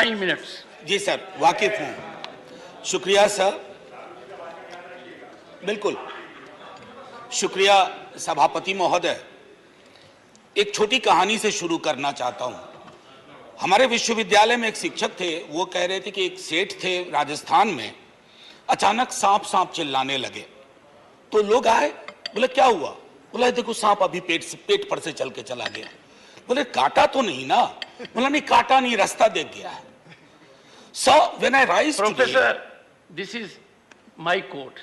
9 minutes. जी sir, वाकिफ हूँ। शुक्रिया सर, बिल्कुल शुक्रिया सभापति महोदय। एक छोटी कहानी से शुरू करना चाहता हूँ। हमारे विश्वविद्यालय में एक शिक्षक थे, वो कह रहे थे कि एक सेठ थे राजस्थान में, अचानक सांप सांप चिल्लाने लगे। तो लोग आए, बोले क्या हुआ? बोला देखो सांप अभी पेट पर से चल के चला गया। बोले काटा तो नहीं ना? बोला नहीं काटा नहीं, रास्ता देख गया है। So when I rise Professor, today, this is my court.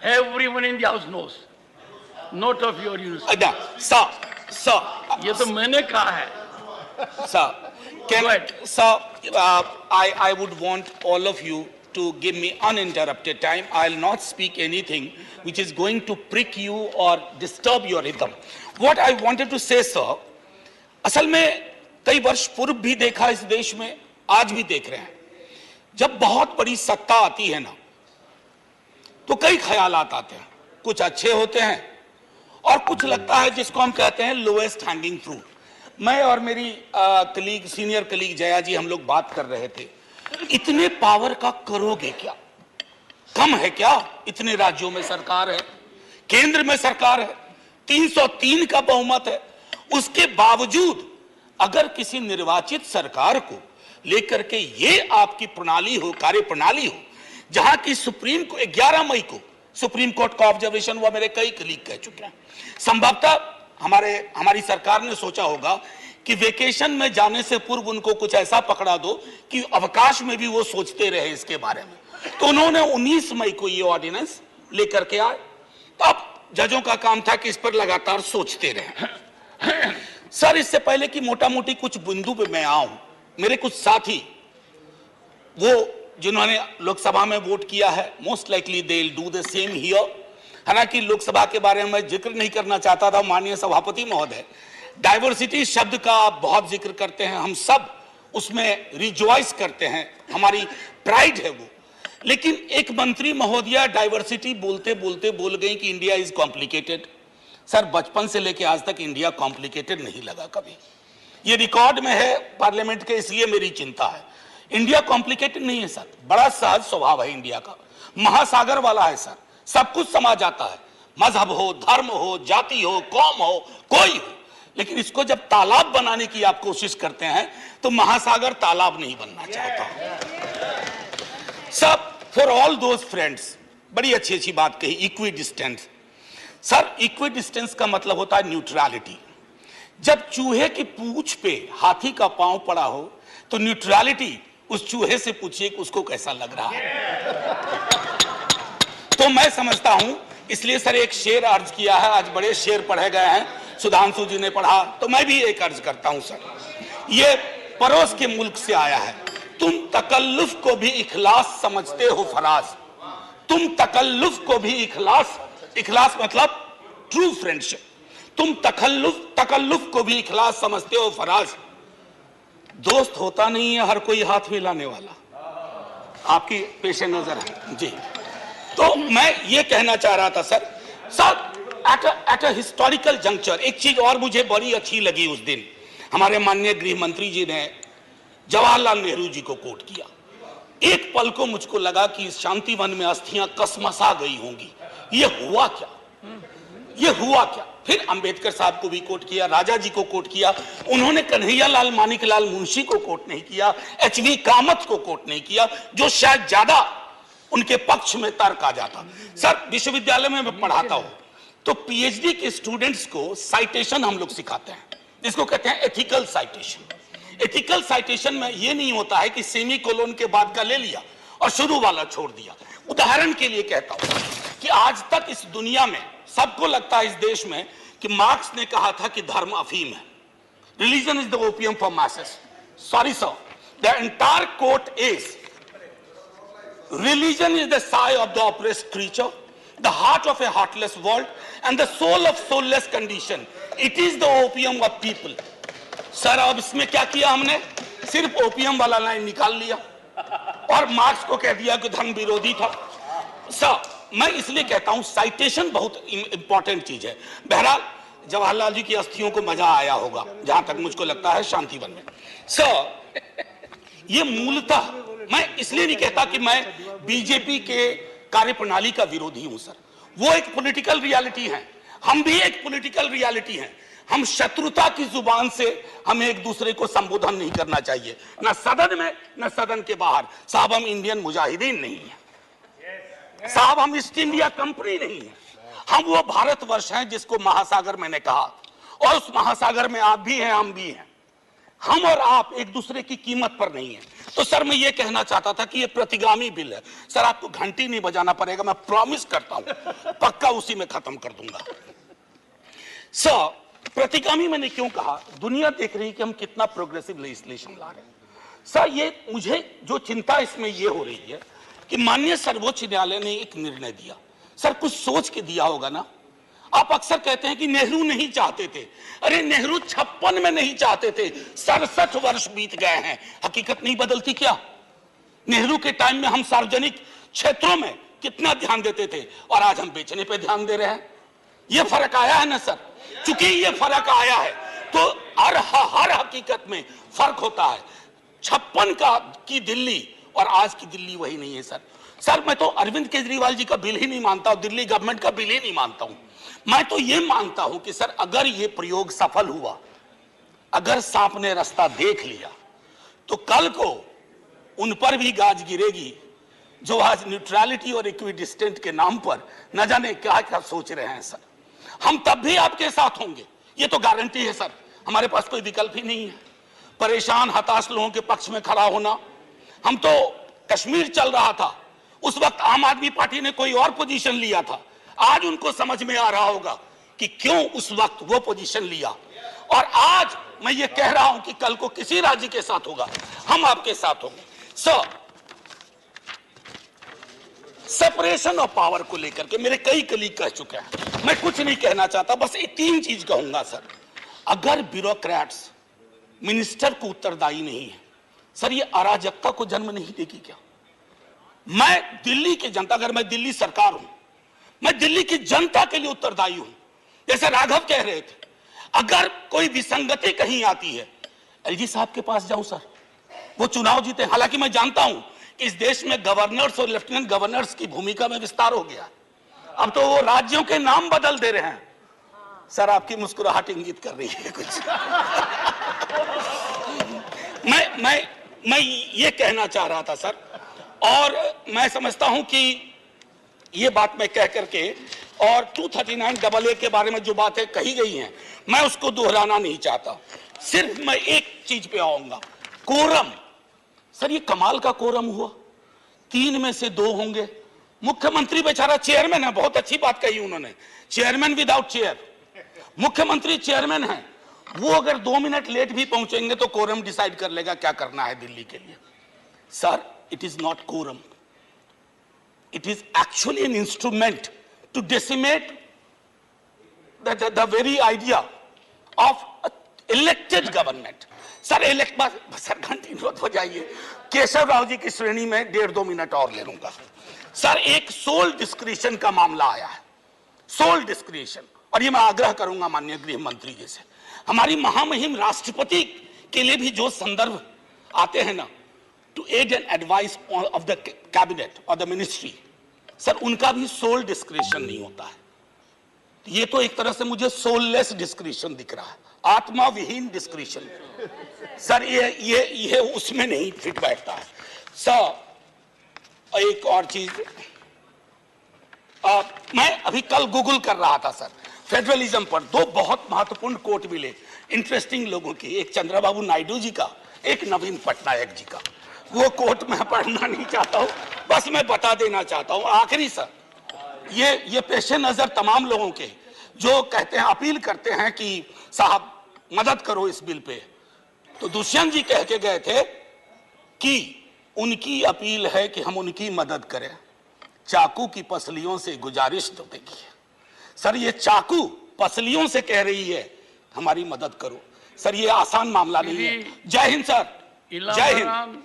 Everyone in the house knows. Note of your use. sir, ये तो मैंने कहा है. sir, Go ahead. sir, I would want all of you to give me uninterrupted time. I'll not speak anything which is going to prick you or disturb your rhythm. What I wanted to say, sir, असल में कई वर्ष पूर्व भी देखा इस देश में, आज भी देख रहे हैं। जब बहुत बड़ी सत्ता आती है ना, तो कई ख्यालात आते हैं, कुछ अच्छे होते हैं और कुछ लगता है जिसको हम कहते हैं लोएस्ट हैंगिंग फ्रूट। मैं और मेरी कलीग, सीनियर कलीग जया जी, हम लोग बात कर रहे थे, इतने पावर का करोगे क्या? कम है क्या? इतने राज्यों में सरकार है, केंद्र में सरकार है, 303 का बहुमत है, उसके बावजूद अगर किसी निर्वाचित सरकार को लेकर के ये आपकी प्रणाली हो, कार्य प्रणाली हो, जहां की सुप्रीम को 11 मई को सुप्रीम कोर्ट का ऑब्जर्वेशन हुआ, मेरे कई कलीग कह चुके हैं। संभवतः हमारी सरकार ने सोचा होगा कि वेकेशन में जाने से पूर्व उनको कुछ ऐसा पकड़ा दो कि अवकाश में भी वो सोचते रहे इसके बारे में। तो उन्होंने 19 मई को ये ऑर्डिनेंस लेकर के आए। तो अब जजों का काम था कि इस पर लगातार सोचते रहे। सर, इससे पहले कि मोटा मोटी कुछ बिंदु पे मैं आऊं, मेरे कुछ साथी वो जिन्होंने लोकसभा में वोट किया है, most likely they will do the same here. हालांकि लोकसभा के बारे में जिक्र नहीं करना चाहता था, माननीय सभापति महोदय, डाइवर्सिटी शब्द का आप बहुत जिक्र करते हैं, हम सब उसमें रिजॉइस करते हैं, हमारी प्राइड है वो। लेकिन एक मंत्री महोदया डाइवर्सिटी बोलते बोलते बोल गई कि इंडिया इज कॉम्प्लिकेटेड। सर, बचपन से लेकर आज तक इंडिया कॉम्प्लिकेटेड नहीं लगा कभी। ये रिकॉर्ड में है पार्लियामेंट के, इसलिए मेरी चिंता है। इंडिया कॉम्प्लिकेटेड नहीं है सर, बड़ा सहज स्वभाव है इंडिया का, महासागर वाला है सर, सब कुछ समा जाता है, मजहब हो, धर्म हो, जाति हो, कौम हो, कोई हो। लेकिन इसको जब तालाब बनाने की आप कोशिश करते हैं तो महासागर तालाब नहीं बनना चाहता। सब फॉर ऑल दोज फ्रेंड्स, बड़ी अच्छी अच्छी बात कही, equi distance. Sir, equi distance का मतलब होता है न्यूट्रलिटी। जब चूहे की पूंछ पे हाथी का पांव पड़ा हो तो न्यूट्रलिटी, उस चूहे से पूछिए कि उसको कैसा लग रहा है। तो मैं समझता हूं, इसलिए सर एक शेर अर्ज किया है, आज बड़े शेर पढ़े गए हैं, सुधांशु जी ने पढ़ा, तो मैं भी एक अर्ज करता हूं सर। ये पड़ोस के मुल्क से आया है। तुम तकल्लुफ को भी इखलास समझते हो फराज, तुम तकल्लुफ को भी इखलास मतलब ट्रू फ्रेंडशिप, तुम तकल्लुफ को भी इखलास समझते हो फराज। दोस्त होता नहीं है हर कोई हाथ मिलाने वाला, आपकी पेश नजर है जी। तो मैं ये कहना चाह रहा था sir, at a historical juncture एक चीज और मुझे बड़ी अच्छी लगी उस दिन, हमारे माननीय गृह मंत्री जी ने जवाहरलाल नेहरू जी को कोट किया। एक पल को मुझको लगा कि इस शांति वन में अस्थियां कसमसा गई होंगी। ये हुआ क्या? ये हुआ क्या? फिर अंबेडकर साहब को भी कोट किया, राजा जी को कोट किया, उन्होंने कन्हैयालाल मानिकलाल मुंशी को कोट नहीं किया, एचवी कामत को कोट नहीं किया, जो शायद ज्यादा उनके पक्ष में तर्क आ जाता। सर, विश्वविद्यालय में मैं पढ़ाता हूं तो पीएचडी के स्टूडेंट्स को साइटेशन हम लोग सिखाते हैं, जिसको कहते हैं एथिकल साइटेशन। एथिकल साइटेशन में यह नहीं होता है कि सेमी कोलोन के बाद का ले लिया और शुरू वाला छोड़ दिया। उदाहरण के लिए कहता हूं कि आज तक इस दुनिया में सबको लगता है इस देश में कि मार्क्स ने कहा था कि धर्म अफीम है, religion is the opium for masses. Sorry sir, the entire quote is religion is the sigh of the oppressed creature, the heart of a heartless world, and the soul of soulless condition. It is the opium of people. Sir, अब इसमें क्या किया हमने? सिर्फ opium वाला line निकाल लिया और मार्क्स को कह दिया कि धर्म विरोधी था। सर, मैं इसलिए कहता हूं साइटेशन बहुत इंपॉर्टेंट चीज है। बहरहाल जवाहरलाल जी की अस्थियों को मजा आया होगा, जहां तक मुझको लगता है शांतिवन में। सर, ये मूलतः, मैं इसलिए नहीं कहता कि मैं बीजेपी के कार्यप्रणाली का विरोधी हूं सर, वो एक पॉलिटिकल रियलिटी है, हम भी एक पॉलिटिकल रियलिटी हैं। हम शत्रुता की जुबान से हमें एक दूसरे को संबोधन नहीं करना चाहिए, ना सदन में ना सदन के बाहर। साहब हम इंडियन मुजाहिदीन नहीं है साहब, हम ईस्ट इंडिया कंपनी नहीं है, हम वो भारतवर्ष हैं जिसको महासागर मैंने कहा, और उस महासागर में आप भी हैं हम भी हैं। हम और आप एक दूसरे की कीमत पर नहीं है। तो सर मैं ये कहना चाहता था कि ये प्रतिगामी बिल है सर, आपको घंटी नहीं बजाना पड़ेगा, मैं प्रॉमिस करता हूं, पक्का उसी में खत्म कर दूंगा। सर प्रतिगामी मैंने क्यों कहा, दुनिया देख रही है कि हम कितना प्रोग्रेसिव लेजिस्लेशन ला रहे हैं। सर ये मुझे जो चिंता इसमें ये हो रही है कि माननीय सर्वोच्च न्यायालय ने एक निर्णय दिया, सर कुछ सोच के दिया होगा ना। आप अक्सर कहते हैं कि नेहरू नहीं चाहते थे, अरे नेहरू 56 में नहीं चाहते थे, 67 वर्ष बीत गए हैं, हकीकत नहीं बदलती क्या। नेहरू के टाइम में हम सार्वजनिक क्षेत्रों में कितना ध्यान देते थे और आज हम बेचने पे ध्यान दे रहे हैं। ये फर्क आया है ना सर, चूंकि ये फर्क आया है तो हर हकीकत में फर्क होता है। 56 की दिल्ली और आज की दिल्ली वही नहीं है सर। सर मैं तो अरविंद केजरीवाल जी का बिल ही नहीं मानता हूं, दिल्ली गवर्नमेंट का बिल ही नहीं मानता हूं। मैं तो ये मानता हूं कि सर अगर ये प्रयोग सफल हुआ, अगर सांप ने रास्ता देख लिया, तो कल को उन पर भी गाज गिरेगी जो आज न्यूट्रलिटी और इक्विडिस्टेंट के नाम पर न जाने क्या क्या सोच रहे हैं सर। हम तब भी आपके साथ होंगे, ये तो गारंटी है सर, हमारे पास कोई विकल्प ही नहीं है। परेशान हताश लोगों के पक्ष में खड़ा होना, हम तो कश्मीर चल रहा था उस वक्त आम आदमी पार्टी ने कोई और पोजीशन लिया था, आज उनको समझ में आ रहा होगा कि क्यों उस वक्त वो पोजीशन लिया। और आज मैं ये कह रहा हूं कि कल को किसी राज्य के साथ होगा, हम आपके साथ होंगे। सेपरेशन ऑफ पावर को लेकर के मेरे कई कलीग कह चुके हैं, मैं कुछ नहीं कहना चाहता, बस ये 3 चीज कहूंगा सर। अगर ब्यूरोक्रेट्स मिनिस्टर को उत्तरदायी नहीं है सर, ये अराजकता को जन्म नहीं देगी क्या। मैं दिल्ली की जनता, अगर मैं दिल्ली सरकार हूं, मैं दिल्ली की जनता के लिए उत्तरदायी हूं। जैसे राघव कह रहे थे, अगर कोई विसंगति कहीं आती है, एलजी साहब के पास जाऊं सर, वो चुनाव जीते। हालांकि मैं जानता हूं कि इस देश में गवर्नर्स और लेफ्टिनेंट गवर्नर्स की भूमिका में विस्तार हो गया, अब तो वो राज्यों के नाम बदल दे रहे हैं। सर आपकी मुस्कुराहट इंगित कर रही है कुछ। मैं ये कहना चाह रहा था सर, और मैं समझता हूं कि ये बात मैं कह करके, और 239AA के बारे में जो बातें कही गई हैं मैं उसको दोहराना नहीं चाहता, सिर्फ मैं एक चीज पे आऊंगा, कोरम। सर ये कमाल का कोरम हुआ, 3 में से 2 होंगे। मुख्यमंत्री बेचारा चेयरमैन है, बहुत अच्छी बात कही उन्होंने, चेयरमैन विदाउट चेयर। मुख्यमंत्री चेयरमैन है, वो अगर 2 मिनट लेट भी पहुंचेंगे तो कोरम डिसाइड कर लेगा क्या करना है दिल्ली के लिए। Sir it is not quorum, it is actually an instrument to decimate the very idea of elected government. Sir sir घंटी मत हो जाइए, केशव राव जी की श्रेणी में 1.5-2 मिनट और ले लूंगा। सर एक सोल डिस्क्रिशन का मामला आया है, सोल डिस्क्रिशन, और ये मैं आग्रह करूंगा माननीय गृह मंत्री जी से, हमारी महामहिम राष्ट्रपति के लिए भी जो संदर्भ आते हैं ना, to aid and advise of the cabinet or the ministry, sir उनका भी सोल डिस्क्रिशन नहीं होता है। ये तो एक तरह से मुझे सोललेस डिस्क्रिशन दिख रहा है, आत्मा विहीन डिस्क्रिशन। सर ये उसमें नहीं फिट बैठता है। सर एक और चीज, मैं अभी कल गूगल कर रहा था सर, फेडरलिज्म पर 2 बहुत महत्वपूर्ण कोट मिले इंटरेस्टिंग लोगों के, एक चंद्रबाबू नायडू जी का, एक नवीन पटनायक जी का। वो कोट मैं पढ़ना नहीं चाहता हूं, बस मैं बता देना चाहता हूं। आखिरी सर, ये पेशे नजर तमाम लोगों के जो कहते हैं, अपील करते हैं कि साहब मदद करो इस बिल पे, तो दुष्यंत जी कह के गए थे कि उनकी अपील है कि हम उनकी मदद करें, चाकू की पसलियों से गुजारिश तो देखिए। सर ये चाकू पसलियों से कह रही है हमारी मदद करो। सर ये आसान मामला नहीं है। जय हिंद सर, जय हिंद।